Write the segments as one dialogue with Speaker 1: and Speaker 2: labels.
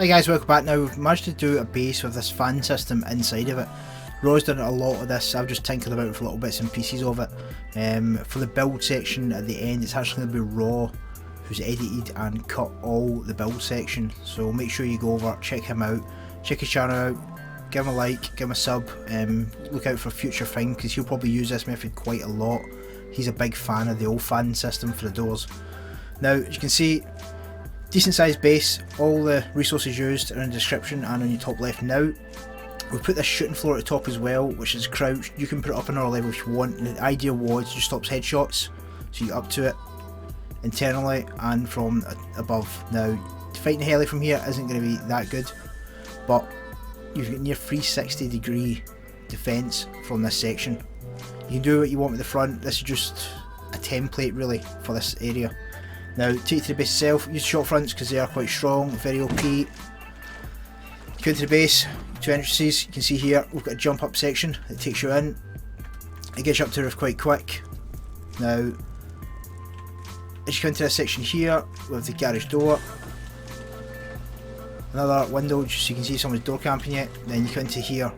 Speaker 1: Hey guys, welcome back. Now we've managed to do a base with this fan system inside of it. Raw's done a lot of this, I've just tinkered about with little bits and pieces of it. For the build section at the end, it's actually going to be Raw who's edited and cut all the build section, so make sure you go over, check him out, check his channel out, give him a like, give him a sub, look out for a future thing because he'll probably use this method quite a lot. He's a big fan of the old fan system for the doors. Now as you can see, decent sized base, all the resources used are in the description and on your top left now. We've put this shooting floor at the top as well, which is crouched. You can put it up another level if you want. The idea was it just stops headshots, so you get up to it internally and from above. Now fighting the heli from here isn't going to be that good, but you've got near 360 degree defence from this section. You can do what you want with the front. This is just a template really for this area. Now take you to the base itself, use shot fronts because they are quite strong, very OP. You go into the base, two entrances, you can see here we've got a jump up section that takes you in. It gets you up to the roof quite quick. Now as you come into this section here with the garage door, another window just so you can see someone's door camping it, then you come into here.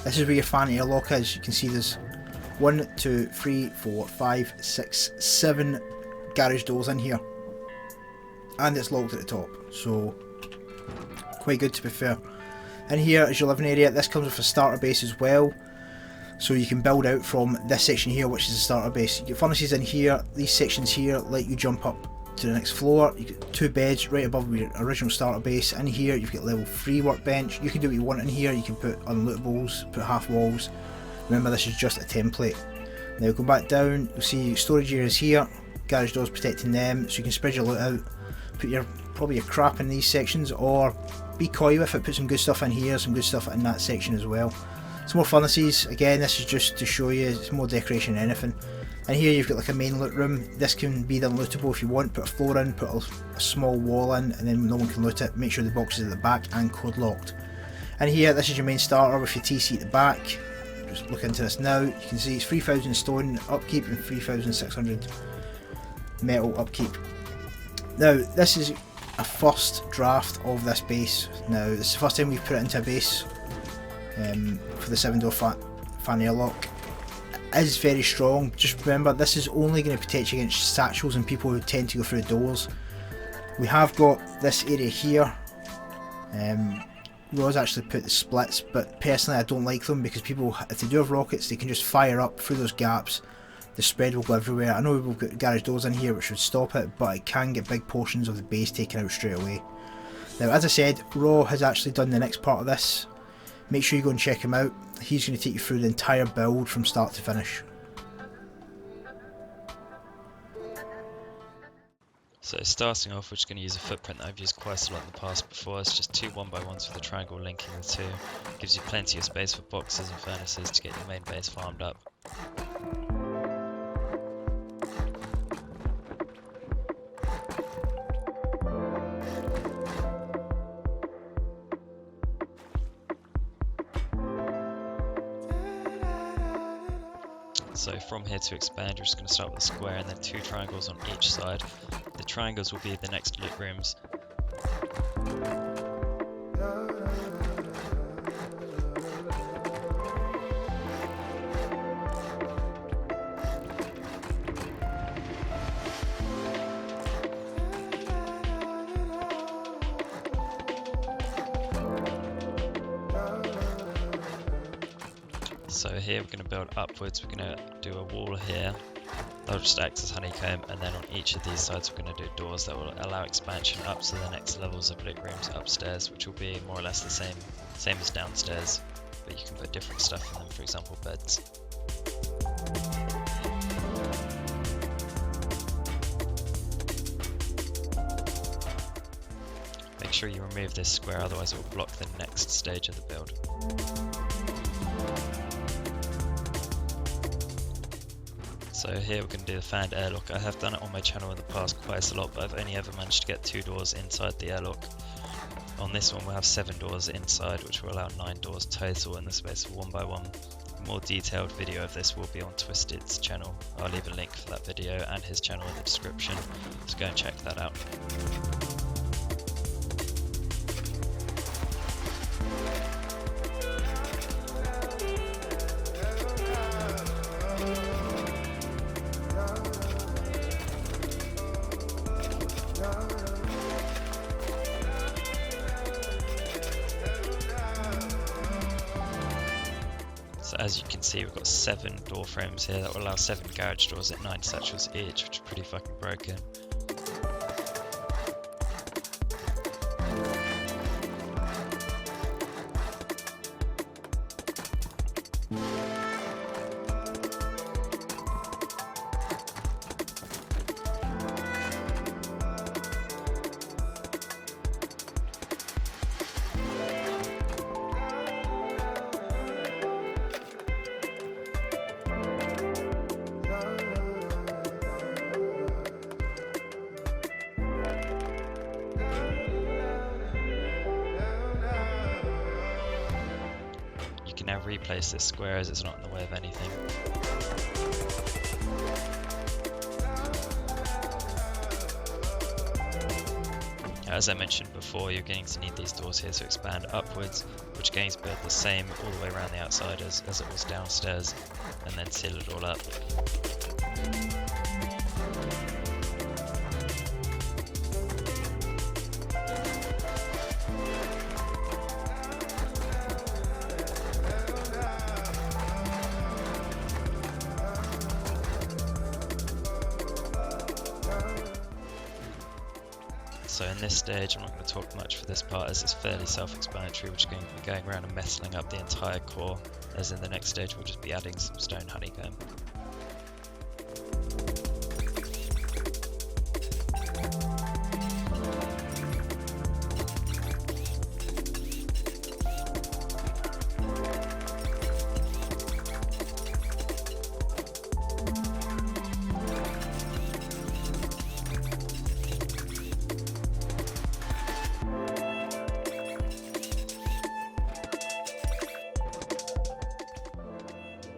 Speaker 1: This is where your fan airlock is. You can see there's 1, 2, 3, 4, 5, 6, 7 garage doors in here, and it's locked at the top, so quite good to be fair. In here is your living area. This comes with a starter base as well, so you can build out from this section here, which is the starter base. Your furnaces in here, these sections here let you jump up to the next floor. You get 2 beds right above your original starter base. In here you've got level 3 workbench. You can do what you want in here. You can put unlootables, put half walls. Remember, this is just a template. Now go back down, you'll see storage areas here, garage doors protecting them, so you can spread your loot out, put your probably your crap in these sections, or be coy with it, put some good stuff in here, some good stuff in that section as well. Some more furnaces, again this is just to show you, it's more decoration than anything. And here you've got like a main loot room. This can be the unlootable if you want, put a floor in, put a small wall in, and then no one can loot it. Make sure the box is at the back and code locked. And here, this is your main starter with your TC at the back. Just look into this now, you can see it's 3000 stone upkeep and 3600 metal upkeep. Now this is a first draft of this base. Now this is the first time we've put it into a base for the 7-door fan airlock. It is very strong. Just remember, this is only going to protect you against satchels and people who tend to go through the doors. We have got this area here. Raw's actually put the splits, but personally I don't like them because people, if they do have rockets, they can just fire up through those gaps. The spread will go everywhere. I know we've got garage doors in here which would stop it, but it can get big portions of the base taken out straight away. Now as I said, Raw has actually done the next part of this. Make sure you go and check him out. He's going to take you through the entire build from start to finish.
Speaker 2: So starting off, we're just going to use a footprint that I've used quite a lot in the past before. It's just 2 1x1s with a triangle linking the two. Gives you plenty of space for boxes and furnaces to get your main base farmed up. So from here to expand, you're just going to start with a square and then 2 triangles on each side. The triangles will be the next loot rooms. So here we're going to build upwards. We're going to do a wall here. That'll just act as honeycomb, and then on each of these sides we're going to do doors that will allow expansion up to the next levels of loot rooms upstairs, which will be more or less the same as downstairs, but you can put different stuff in them, for example beds. Make sure you remove this square, otherwise it will block the next stage of the build. So here we're going to do the fanned airlock. I have done it on my channel in the past quite a lot, but I've only ever managed to get 2 doors inside the airlock. On this one we'll have 7 doors inside, which will allow 9 doors total in the space of 1x1. more detailed video of this will be on Twisted's channel. I'll leave a link for that video and his channel in the description, so go and check that out. So as you can see, we've got 7 door frames here that will allow 7 garage doors at 9 satchels each, which is pretty fucking broken. You can now replace this square as it's not in the way of anything. As I mentioned before, you're going to need these doors here to expand upwards, which again is built the same all the way around the outside as it was downstairs, and then seal it all up. So in this stage, I'm not going to talk much for this part as it's fairly self-explanatory. We're just going to be going around and messing up the entire core, as in the next stage we'll just be adding some stone honeycomb.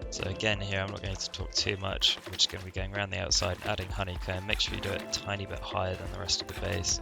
Speaker 2: So again here, I'm not going to talk too much. We're just going to be going around the outside, adding honeycomb. Make sure you do it a tiny bit higher than the rest of the base.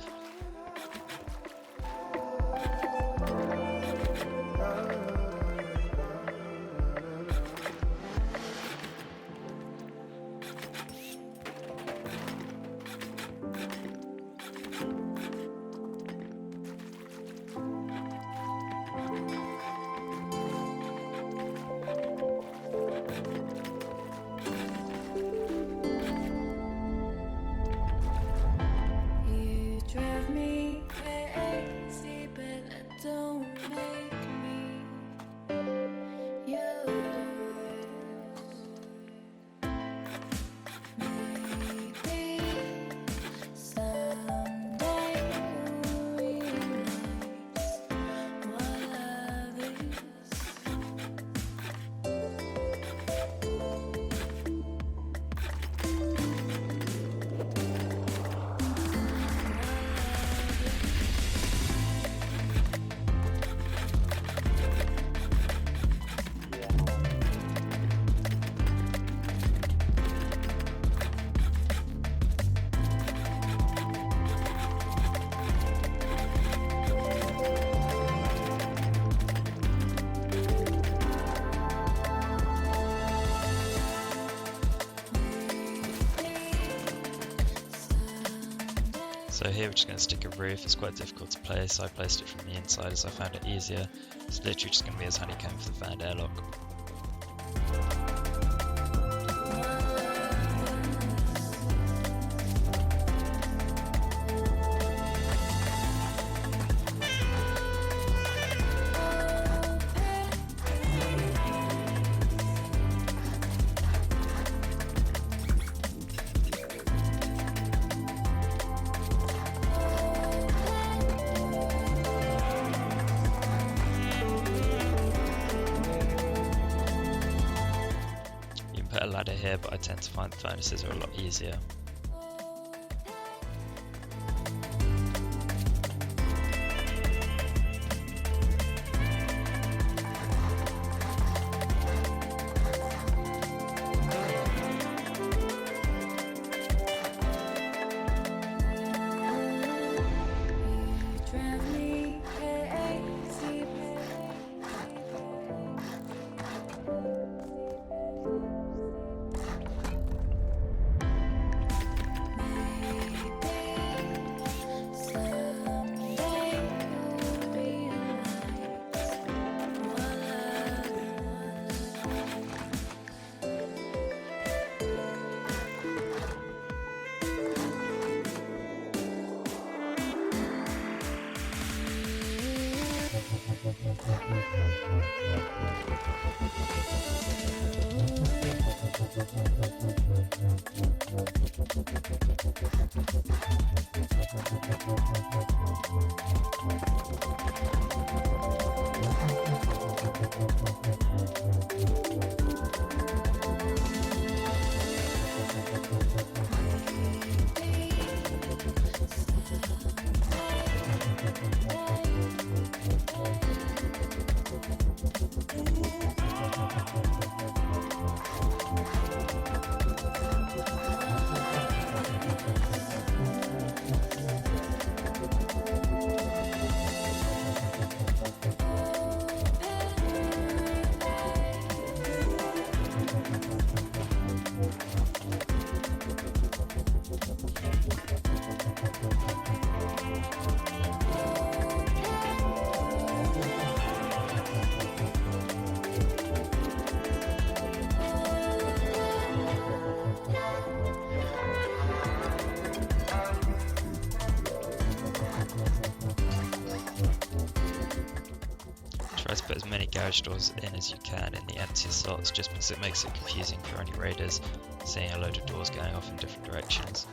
Speaker 2: So here we're just going to stick a roof. It's quite difficult to place, so I placed it from the inside as I found it easier. It's literally just going to be as honeycomb for the fan airlock. Put a ladder here, but I tend to find the furnaces are a lot easier. Try to put as many garage doors in as you can in the empty slots, just because it makes it confusing for any raiders seeing a load of doors going off in different directions.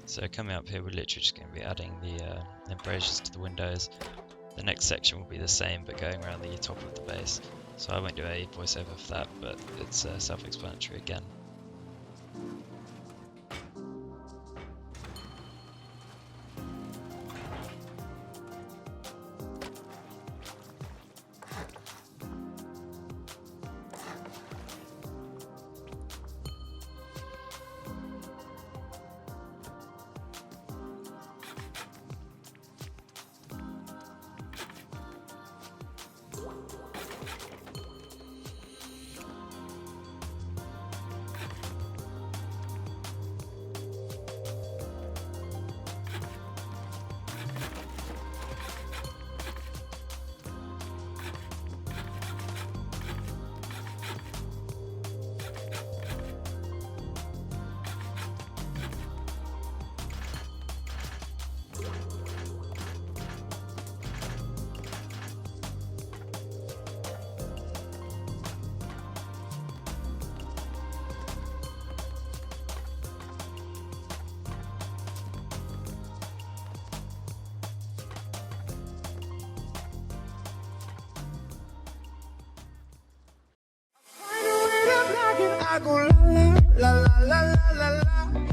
Speaker 2: So coming up here, we're literally just going to be adding the embrasures to the windows. The next section will be the same, but going around the top of the base. So I won't do a voiceover for that, but it's self-explanatory again.
Speaker 3: I go la la la la la la la la.